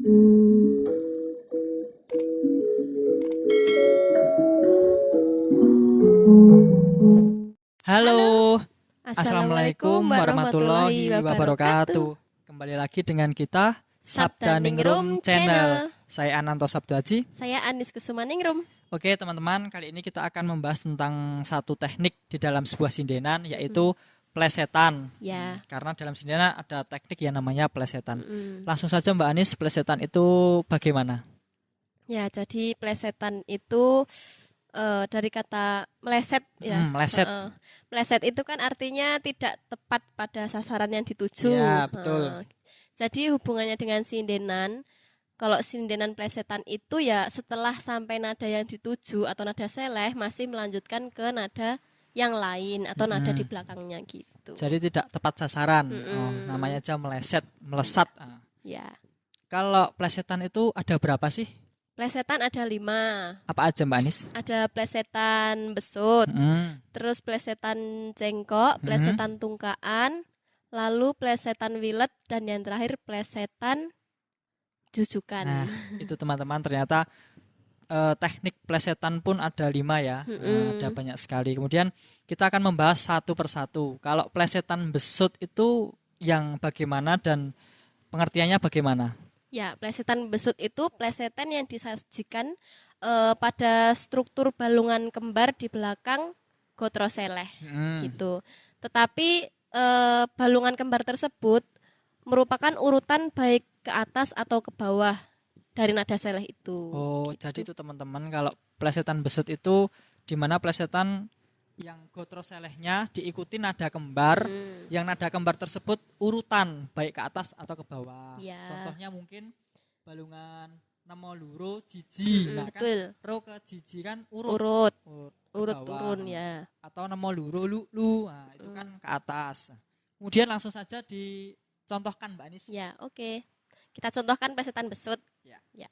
Halo, Assalamualaikum warahmatullahi wabarakatuh. Kembali lagi dengan kita Sabda Ningrum Channel. Saya Ananto Sabdaji. Saya Anis Kusumaningrum. Oke teman-teman, kali ini kita akan membahas tentang satu teknik di dalam sebuah sindenan, yaitu plesetan. Ya. Karena dalam sindenan ada teknik yang namanya plesetan. Langsung saja Mbak Anis, plesetan itu bagaimana? Ya, jadi plesetan itu dari kata meleset ya. Meleset. Meleset itu kan artinya tidak tepat pada sasaran yang dituju. Ya, betul. Jadi hubungannya dengan sindenan, kalau sindenan plesetan itu ya setelah sampai nada yang dituju atau nada seleh masih melanjutkan ke nada yang lain atau nada di belakangnya gitu. Jadi tidak tepat sasaran. Namanya aja meleset, melesat. Ya. Kalau plesetan itu ada berapa sih? Plesetan ada 5. Apa aja Mbak Anis? Ada plesetan besut, terus plesetan cengkok, plesetan tungkaan, lalu plesetan wilet, dan yang terakhir plesetan jujukan. Nah, itu teman-teman ternyata teknik plesetan pun ada 5 ya. Ada banyak sekali. Kemudian kita akan membahas satu persatu. Kalau plesetan besut itu yang bagaimana dan pengertiannya bagaimana? Ya, plesetan besut itu plesetan yang disajikan pada struktur balungan kembar di belakang gotro seleh gitu. Tetapi balungan kembar tersebut merupakan urutan baik ke atas atau ke bawah dari nada seleh itu. Oh, gitu. jadi itu teman-teman, kalau plesetan besut itu di mana plesetan yang gotro selehnya diikuti nada kembar, yang nada kembar tersebut urutan baik ke atas atau ke bawah. Ya. Contohnya mungkin balungan nemo loro jiji. Nah, kan ro ke jiji kan urut turun ya. Atau nemo loro lu. Nah, itu kan ke atas. Kemudian langsung saja dicontohkan Mbak Anis. Ya, oke. Kita contohkan plesetan besut. Ya.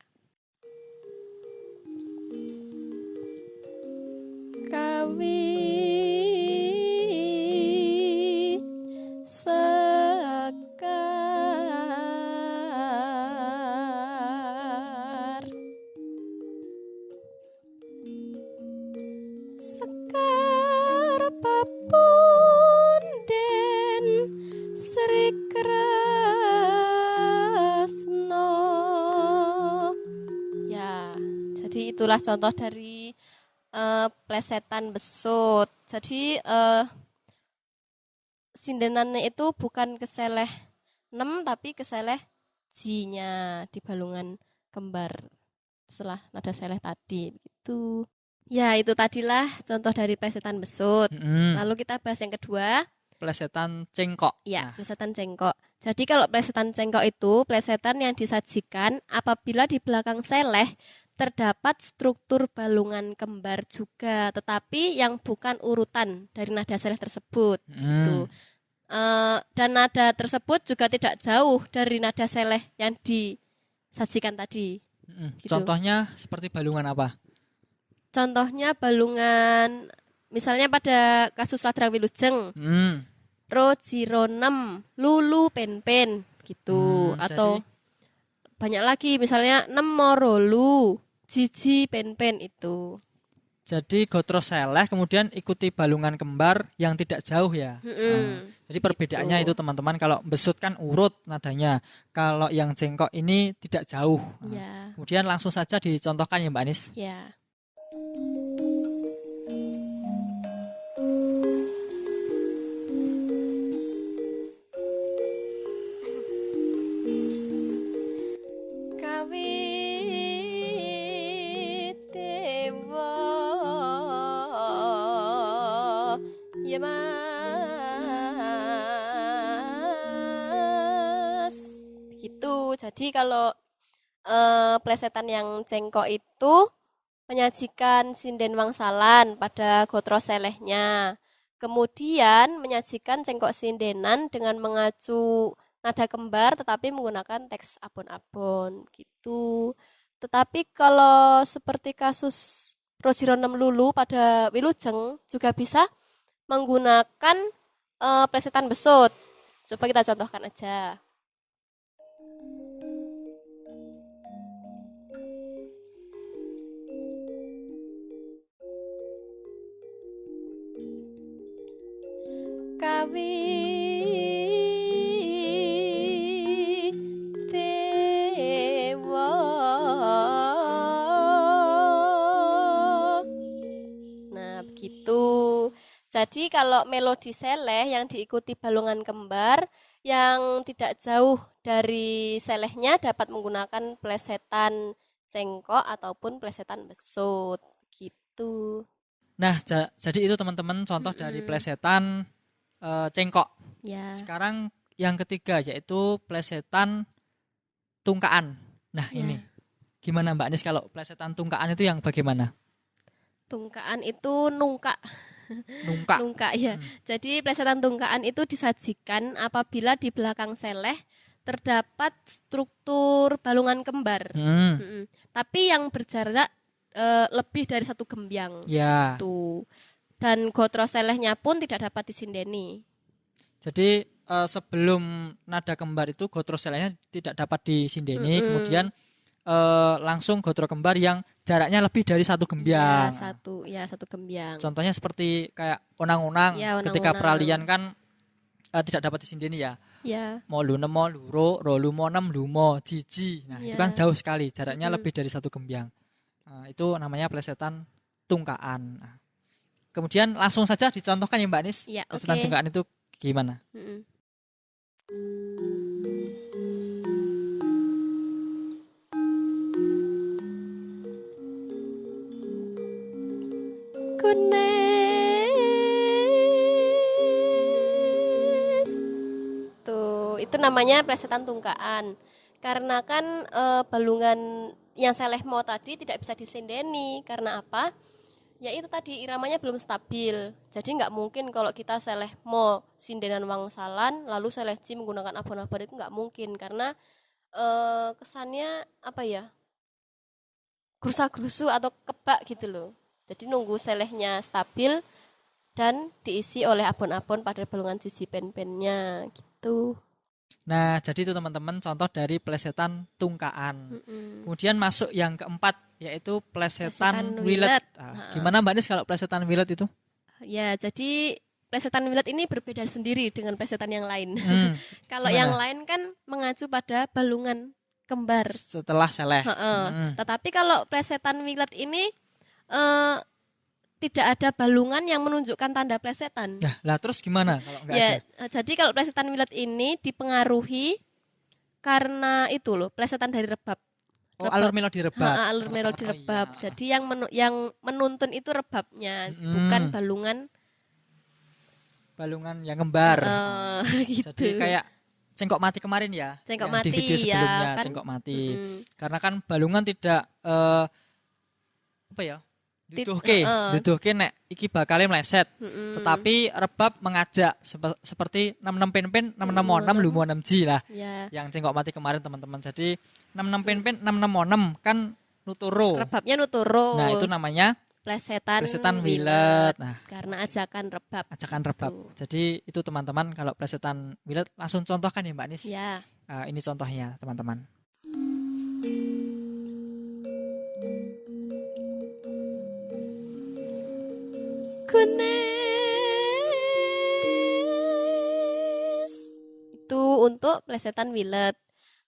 Kawi sekar papunden Sri Kresna. Ya, jadi itulah contoh dari plesetan besut. Jadi sindenannya itu bukan keseleh 6 tapi keseleh ji-nya di balungan kembar setelah nada seleh tadi gitu. Ya, itu tadilah contoh dari plesetan besut. Lalu kita bahas yang kedua, plesetan cengkok. Ya, plesetan cengkok. Jadi kalau plesetan cengkok itu plesetan yang disajikan apabila di belakang seleh terdapat struktur balungan kembar juga, tetapi yang bukan urutan dari nada seleh tersebut gitu. Dan nada tersebut juga tidak jauh dari nada seleh yang disajikan tadi. Gitu. Contohnya seperti balungan apa? Contohnya balungan, misalnya pada kasus Ladrang Wilujeng, ro jiro nem lulu pen gitu, atau banyak lagi misalnya nemo rolu jiji pen itu. Jadi gotro seleh kemudian ikuti balungan kembar yang tidak jauh ya. Jadi perbedaannya itu teman-teman, kalau besut kan urut nadanya, kalau yang cengkok ini tidak jauh. Kemudian langsung saja dicontohkan ya Mbak Anis. Ya. Jadi kalau plesetan yang cengkok itu menyajikan sinden wangsalan pada gotro selehnya. Kemudian menyajikan cengkok sindenan dengan mengacu nada kembar tetapi menggunakan teks abon-abon gitu. Tetapi kalau seperti kasus Rosironem Lulu pada Wilujeng juga bisa menggunakan plesetan besut. Coba kita contohkan aja. gawi dewa. Nah, begitu. Jadi kalau melodi seleh yang diikuti balungan kembar yang tidak jauh dari selehnya dapat menggunakan plesetan cengkok ataupun plesetan besut gitu. Nah, jadi itu teman-teman contoh dari plesetan cengkok. Ya. Sekarang yang ketiga yaitu plesetan tungkaan. Nah, ini gimana Mbak Nis kalau plesetan tungkaan itu yang bagaimana? Tungkaan itu nungkak. Nungkak ya. Jadi plesetan tungkaan itu disajikan apabila di belakang seleh terdapat struktur balungan kembar. Tapi yang berjarak lebih dari satu gembyang. Ya. Tuh. Dan gotro selehnya pun tidak dapat disindeni. Jadi sebelum nada kembar itu gotro selehnya tidak dapat disindeni, kemudian langsung gotro kembar yang jaraknya lebih dari satu gembyang. Satu gembyang. Contohnya seperti kayak onang-onang ketika peralihan kan tidak dapat disindeni ya. Ya. Molu nemo luro, rolu monem lumo, jiji. Nah, itu kan jauh sekali, jaraknya lebih dari satu gembyang. Itu namanya plesetan tungkaan. Nah, kemudian langsung saja dicontohkan ya Mbak Nis. Ya, plesetan tungkaan itu gimana? Itu namanya plesetan tungkaan. Karena kan balungan yang seleh mo tadi tidak bisa disindeni. Karena apa? Ya itu tadi iramanya belum stabil. Jadi nggak mungkin kalau kita seleh mo sindenan wangsalan lalu seleh ji menggunakan abon-abon, itu nggak mungkin. Karena kesannya apa ya? Gerusa-gerusu atau kebak gitu loh. Jadi nunggu selehnya stabil dan diisi oleh abon-abon pada balungan sisi pen-pennya gitu. Nah, jadi itu teman-teman contoh dari plesetan tungkaan. Kemudian masuk yang keempat yaitu plesetan wilet. Gimana Mbak Nis kalau plesetan wilet itu? Ya, jadi plesetan wilet ini berbeda sendiri dengan plesetan yang lain. Kalau yang lain kan mengacu pada balungan kembar setelah seleh. Tetapi kalau plesetan wilet ini tidak ada balungan yang menunjukkan tanda plesetan. Lah terus gimana kalau nggak ada? Jadi kalau plesetan wilet ini dipengaruhi karena itu loh, plesetan dari rebab. Alur melodi rebab. Alur melodi rebab. Iya. Jadi yang menuntun itu rebabnya, bukan balungan yang kembar. Gitu. Jadi kayak cengkok mati kemarin ya. Cengkok mati di video sebelumnya kan? Cengkok mati. Karena kan balungan tidak apa ya? Duduhke nek iki bakale meleset. Tetapi rebab mengajak seperti 66 pen-pen 666 lumo 6 ji lah. Yang cengkok mati kemarin teman-teman. Jadi 66 pen-pen 666 kan nuturo. Rebabnya nuturo. Nah, itu namanya plesetan wilet. Nah, karena ajakan rebab. Jadi itu teman-teman kalau plesetan wilet langsung contohkan ya Mbak Nis. Ya. Ini contohnya teman-teman. Kunes. Itu untuk plesetan wilet.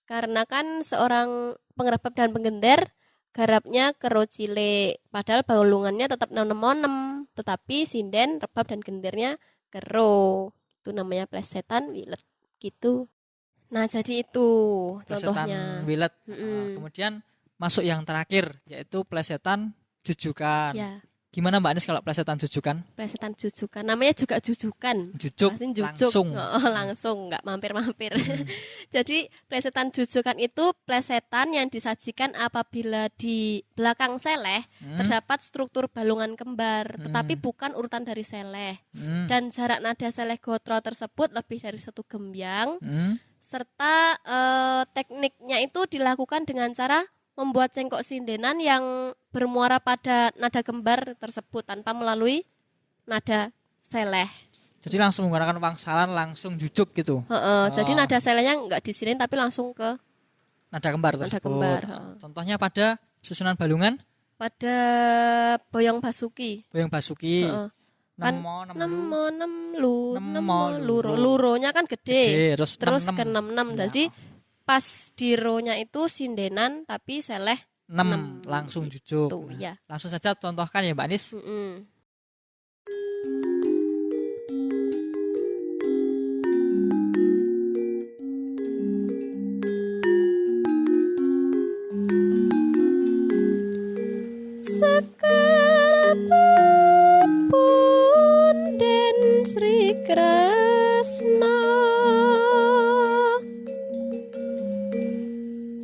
Karena kan seorang pengerebab dan penggender garapnya kero cilik, padahal balungannya tetap 666, tetapi sinden, rebab dan gendernya kero. Itu namanya plesetan wilet gitu. Nah, jadi itu contohnya plesetan wilet. Kemudian masuk yang terakhir yaitu plesetan jujukan. Ya. Gimana Mbak Anies kalau plesetan jujukan? Plesetan jujukan, namanya juga jujukan. Jujuk langsung. Langsung, nggak mampir-mampir. Jadi plesetan jujukan itu plesetan yang disajikan apabila di belakang seleh terdapat struktur balungan kembar, tetapi bukan urutan dari seleh. Dan jarak nada seleh gotro tersebut lebih dari satu gembyang. Serta tekniknya itu dilakukan dengan cara membuat cengkok sindenan yang bermuara pada nada kembar tersebut tanpa melalui nada seleh. Jadi langsung menggunakan wangsalan langsung jujuk gitu. Jadi nada selehnya nggak disinin tapi langsung ke nada kembar tersebut. Contohnya pada susunan balungan? Pada boyong basuki. Boyong basuki. luronya kan gede. terus ke 66. Jadi pas di ro-nya itu sindenan tapi seleh 6 langsung jujuk. Tuh, ya. Langsung saja contohkan ya Mbak Nis. Sekarapun Den Sri Kresna.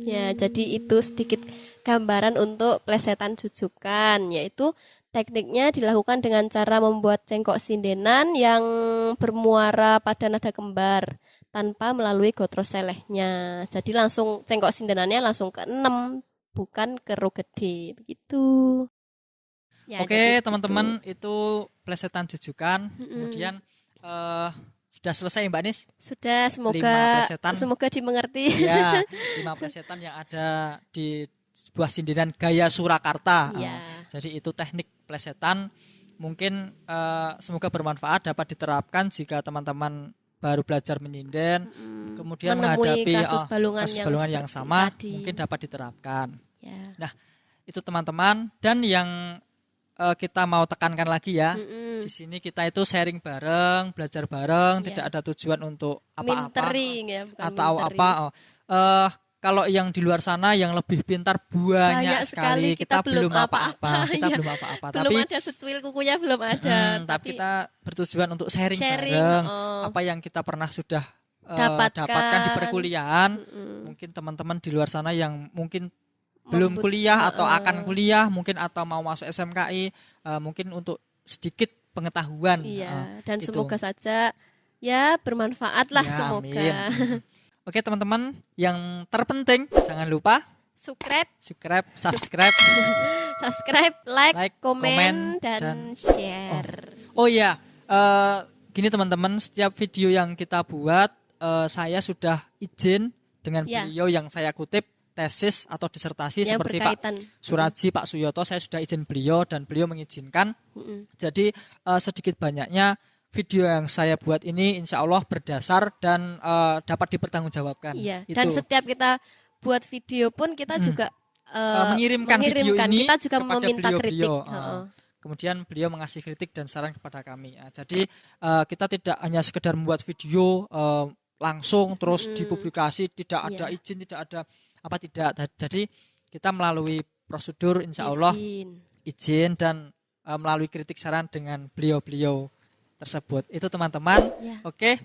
Ya, jadi itu sedikit gambaran untuk plesetan jujukan, yaitu tekniknya dilakukan dengan cara membuat cengkok sindenan yang bermuara pada nada kembar tanpa melalui gotro selehnya. Jadi langsung cengkok sindenannya langsung ke 6, bukan ke ro gede, begitu. Ya, Oke, teman-teman, itu plesetan jujukan. Kemudian sudah selesai Mbak Nis? Sudah, semoga dimengerti. Ya, 5 plesetan yang ada di sebuah sindiran gaya Surakarta. Ya. Jadi itu teknik plesetan. Mungkin semoga bermanfaat, dapat diterapkan jika teman-teman baru belajar menyinden, kemudian menemui menghadapi kasus balungan yang sama, tadi. mungkin dapat diterapkan. Ya. Nah, itu teman-teman. Dan yang kita mau tekankan lagi ya, di sini kita itu sharing bareng, belajar bareng, tidak ada tujuan untuk apa-apa ya, atau apa. Kalau yang di luar sana yang lebih pintar banyak sekali, kita belum apa-apa. Kita belum apa-apa. Belum ada secuil kukunya, belum ada. Tapi kita bertujuan untuk sharing bareng apa yang kita pernah sudah dapatkan di perkuliahan. Mungkin teman-teman di luar sana yang mungkin belum kuliah atau akan kuliah, mungkin atau mau masuk SMKI, mungkin untuk sedikit pengetahuan. Iya, dan semoga saja ya bermanfaat lah, semoga. Amin. Oke teman-teman, yang terpenting jangan lupa subscribe, like, komen, dan share. Oh iya, gini teman-teman, setiap video yang kita buat, saya sudah izin dengan beliau yang saya kutip, tesis atau disertasi yang seperti berkaitan. Pak Suraji, Pak Suyoto, saya sudah izin beliau dan beliau mengizinkan. Jadi sedikit banyaknya video yang saya buat ini insya Allah berdasar dan dapat dipertanggungjawabkan. Iya. Dan setiap kita buat video pun kita juga mengirimkan video ini kita juga kepada meminta kritik. Kemudian beliau mengasih kritik dan saran kepada kami. Jadi kita tidak hanya sekedar membuat video langsung terus dipublikasi, tidak ada izin, tidak ada tidak. Jadi kita melalui prosedur insya Allah izin dan melalui kritik saran dengan beliau-beliau tersebut. Itu teman-teman. Oke,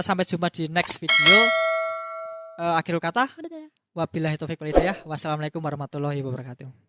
sampai jumpa di next video. Akhirul kata, wabillahi taufiq wal hidayah. Wassalamualaikum warahmatullahi wabarakatuh.